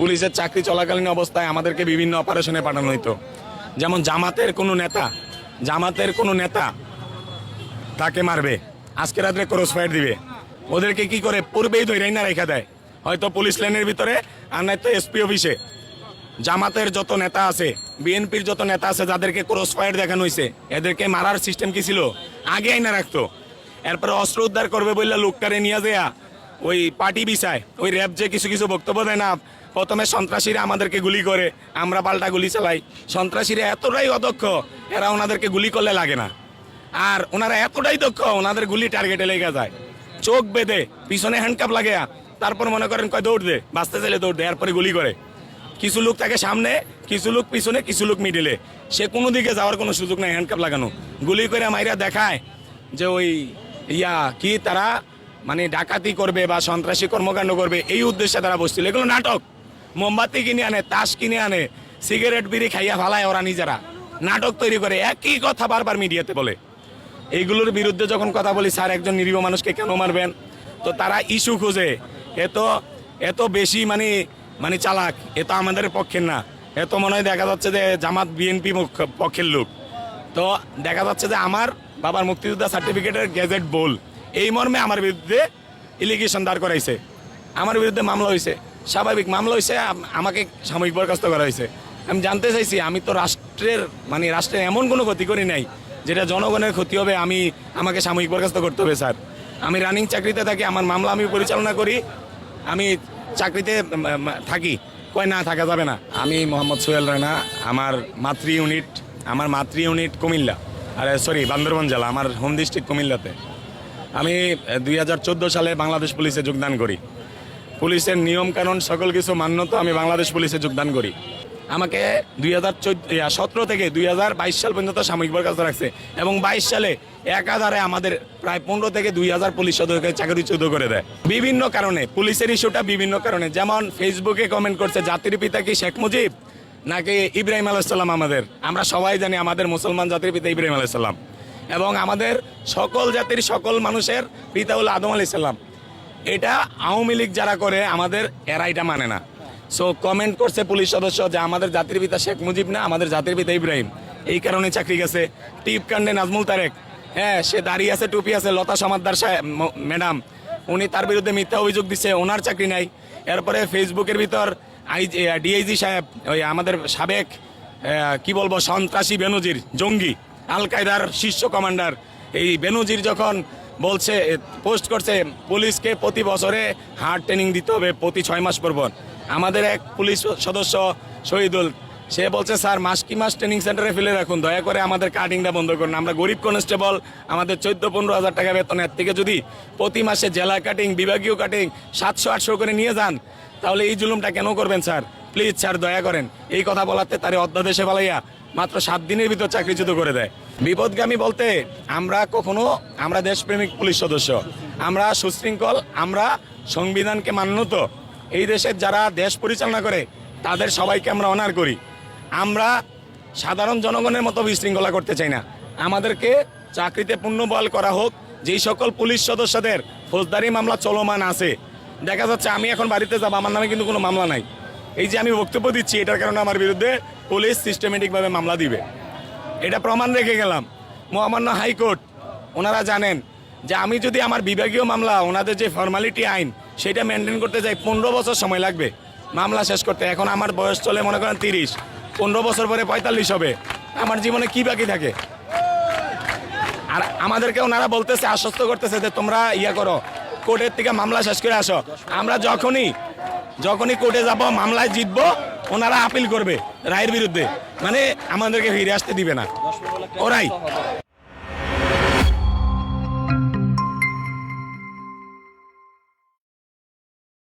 পুলিশের চাকরি চলাকালীন অবস্থায় আমাদেরকে বিভিন্ন অপারেশনে পাঠানো হতো। যেমন জামাতের কোনো নেতা তাকে মারবে, আজকে রাত্রে ক্রস ফায়ার দিবে, ওদেরকে কি করে পূর্বেই ধরেই না রেখা দেয়, হয়তো পুলিশ লাইনের ভিতরে আর নয়তো এসপি অফিসে। জামাতের যত নেতা আছে, বিএনপির যত নেতা আছে যাদেরকে ক্রস ফায়ার দেখানো হয়েছে, এদেরকে মারার সিস্টেম কি ছিল? আগে আইনা রাখতো, এরপরে অস্ত্র উদ্ধার করবে বললে লোকটারে নিয়ে যায় ওই পার্টি বিষয়, ওই র্যাব যে কিছু কিছু বক্তব্য দেয় না, প্রথমে সন্ত্রাসীরা আমাদেরকে গুলি করে, আমরা পাল্টা গুলি চালাই। সন্ত্রাসীরা এতটাই অদক্ষ, এরা ওনাদেরকে গুলি করলে লাগে না, আর ওনারা এতটাই দক্ষ, ওনাদের গুলি টার্গেটে লেগে যায়। চোখ বেঁধে পিছনে হ্যান্ডকাপ লাগে, তারপর মনে করেন কয় দৌড় দে, বাঁচতে চাইলে দৌড় দে, এরপরে গুলি করে। কিছু লোক থাকে সামনে, কিছু লোক পিছনে, কিছু লোক মিডিলে, সে কোনো দিকে যাওয়ার কোনো সুযোগ নাই, হ্যান্ডকাপ লাগানো। গুলি করে মাইরা দেখায় যে ওই কি তারা মানে ডাকাতি করবে বা সন্ত্রাসী কর্মকাণ্ড করবে, এই উদ্দেশ্যে তারা বসছিল। এগুলো নাটক। মোমবাতি কিনে আনে, তাস কিনে আনে, সিগারেট বিড়ি খাইয়া ফালায় ওরা নিজেরা, নাটক তৈরি করে একই কথা বারবার মিডিয়াতে বলে। এইগুলোর বিরুদ্ধে যখন কথা বলি, স্যার একজন নিরীহ মানুষকে কেন মারবেন, তো তারা ইস্যু খুঁজে। এত বেশি মানে চালাক, এ তো আমাদের পক্ষের না। এত মনে হয় দেখা যাচ্ছে যে জামাত বিএনপি পক্ষের লোক। তো দেখা যাচ্ছে যে আমার বাবার মুক্তিযোদ্ধা সার্টিফিকেটের গেজেট বল, এই মর্মে আমার বিরুদ্ধে এলিগেশন দাঁড় করাইছে, আমার বিরুদ্ধে মামলা হয়েছে। স্বাভাবিক মামলা হয়েছে, আমাকে সাময়িক বরখাস্ত করা হয়েছে। আমি জানতে চাইছি, আমি তো রাষ্ট্রের এমন কোনো ক্ষতি করি নাই যেটা জনগণের ক্ষতি হবে, আমাকে সাময়িক বরখাস্ত করতে হবে। স্যার, আমি রানিং চাকরিতে থাকি, আমার মামলা আমি পরিচালনা করি, আমি চাকরিতে থাকি, কয় না থাকা যাবে না। আমি মোহাম্মদ সোহেল রানা, আমার মাতৃ ইউনিট কুমিল্লা, বান্দরবান জেলা, আমার হোম ডিস্ট্রিক্ট কুমিল্লাতে। আমি 2014 সালে বাংলাদেশ পুলিশে যোগদান করি। পুলিশের নিয়মকানুন সকল কিছু মান্য তো আমি বাংলাদেশ পুলিশে যোগদান করি। আমাকে 2017 থেকে 2022 সাল পর্যন্ত সাময়িক বরখাস্ত রাখছে, এবং 22 সালে একাধারে আমাদের প্রায় 15 থেকে 2000 পুলিশ সদস্যকে চাকরিচ্যুত করে দেয় বিভিন্ন কারণে। পুলিশের ইস্যুটা বিভিন্ন কারণে, যেমন ফেসবুকে কমেন্ট করছে জাতির পিতা কি শেখ মুজিব নাকি ইব্রাহিম আলাইহিস সালাম। আমরা সবাই জানি আমাদের মুসলমান জাতির পিতা ইব্রাহিম আলাইহিস সালাম, এবং আমাদের সকল জাতির সকল মানুষের পিতা হলো আদম আলাইহিস সালাম। এটা আওয়ামী লীগ যারা করে আমাদের, এরা এটা মানে না। সো কমেন্ট করছে পুলিশ সদস্য যে আমাদের জাতির পিতা শেখ মুজিব না, আমাদের জাতির পিতা ইব্রাহিম, এই কারণে চাকরি গেছে। টিপ কাণ্ডে নাজমুল তারেক, সে দাঁড়িয়ে আছে, টুপি আছে, লতা সমাদ্দার ম্যাডাম, উনি তার বিরুদ্ধে মিথ্যা অভিযোগ দিচ্ছে, ওনার চাকরি নাই। এরপরে ফেসবুকের ভিতর ডিআইজি সাহেব, ওই আমাদের সাবেক সন্ত্রাসী বেনজির, জঙ্গি, আল কায়দার শীর্ষ কমান্ডার, এই বেনজির যখন বলছে, পোস্ট করছে পুলিশকে প্রতি বছরে হার্ড ট্রেনিং দিতে হবে প্রতি 6 মাস পর পর। আমাদের এক পুলিশ সদস্য শহীদুল, সে বলছে স্যার মাস ট্রেনিং সেন্টারে ফেলে রাখুন, দয়া করে আমাদের কাটিংটা বন্ধ করুন। আমরা গরিব কনস্টেবল, আমাদের 14-15 হাজার টাকা বেতন, এর থেকে যদি প্রতি মাসে জেলা কাটিং, বিভাগীয় কাটিং 700-800 করে নিয়ে যান, তাহলে এই জুলুমটা কেন করবেন স্যার? প্লিজ স্যার দয়া করেন। এই কথা বলাতে তারে অধ্যাদেশে ফেলাইয়া মাত্র 7 দিনের ভিতর চাকরিচ্যুত করে দেয়। বিপদগামী বলতে আমরা দেশপ্রেমিক পুলিশ সদস্য, আমরা সুশৃঙ্খল, আমরা সংবিধানকে মান্যত, এই দেশের যারা দেশ পরিচালনা করে তাদের সবাইকে আমরা অনার করি। আমরা সাধারণ জনগণের মতো বিশৃঙ্খলা করতে চাই না। আমাদেরকে চাকরিতে পুনর্বহাল করা হোক। যেই সকল পুলিশ সদস্যদের ফৌজদারি মামলা চলমান আছে, দেখা যাচ্ছে আমি এখন বাড়িতে যাব, আমার নামে কিন্তু কোনো মামলা নাই, এই যে আমি বক্তব্য দিচ্ছি, এটার কারণে আমার বিরুদ্ধে পুলিশ সিস্টেমেটিকভাবে মামলা দিবে। এটা প্রমাণ রেখে গেলাম। মহামান্য হাইকোর্ট, ওনারা জানেন যে আমি যদি আমার বিভাগীয় মামলা, ওনাদের যে ফর্মালিটি আইন, সেটা মেনটেন করতে যাই 15 বছর সময় লাগবে মামলা শেষ করতে। এখন আমার বয়স চলে মনে করেন 30, 15 বছর পরে 45 হবে, আমার জীবনে কি বাকি থাকে? আর আমাদেরকে ওনারা বলতেছে, আশ্বস্ত করতেছে যে তোমরা করো, কোর্টের থেকে মামলা শেষ করে আসো। আমরা যখনই কোর্টে যাব, মামলায় জিতবো, ওনারা আপিল করবে রায়ের বিরুদ্ধে, আমাদেরকে ফিরে আসতে দিবে না ওরাই।